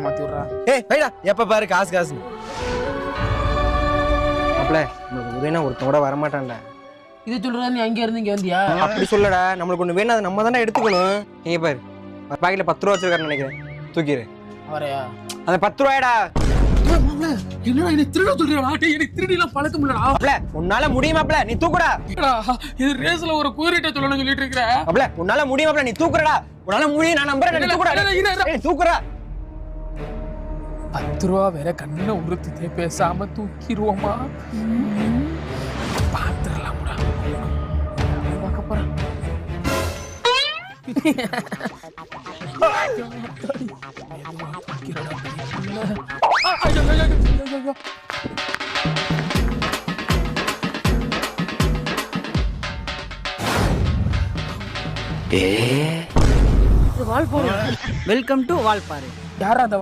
மாத்தி விடுறா. ஏய் வைடா, எப்ப பாரு காசு காசு. மாப்ள, நம்மளுக்கு உதவினா ஒருத்தன் கூட வரமாட்டான்டா. இது சொல்றதா நீ அங்கே இருந்து இங்க வந்தியா? அப்படி சொல்லடா, நம்மளுக்கு ஒண்ணு வேணும், அதை நம்ம தானே எடுத்துக்கணும். இங்க பாரு, பாக்கெட்ல 10 ரூபா வச்சிருக்காருன்னு நினைக்கிறேன், தூக்கிடு. அவரையா? அந்த 10 ரூபாயடா. என்னடா என்ன திருட சொல்றியா? எனக்கு திருடிலாம் பழக்கம் இல்லடா. மாப்ள, உன்னால முடியுமாப்ல, நீ தூக்குடா. இது ரேஸ்ல ஒரு குதிரைட்ட சொல்லணும்னு சொல்லிட்டு இருக்கற. மாப்ள, உன்னால முடியுமாப்ல, நீ தூக்குறடா. உன்னால முடியும், நான் நம்புறேன், நீ தூக்குடா. ஏய் தூக்குடா. 10 ரூபா வேற கண்ணை உறுத்துதே, பேசாம தூக்கிடுவோமா? பாத்துடலாம்டா. பார்க்க போறேன். Welcome to Valparai. யாரா அந்த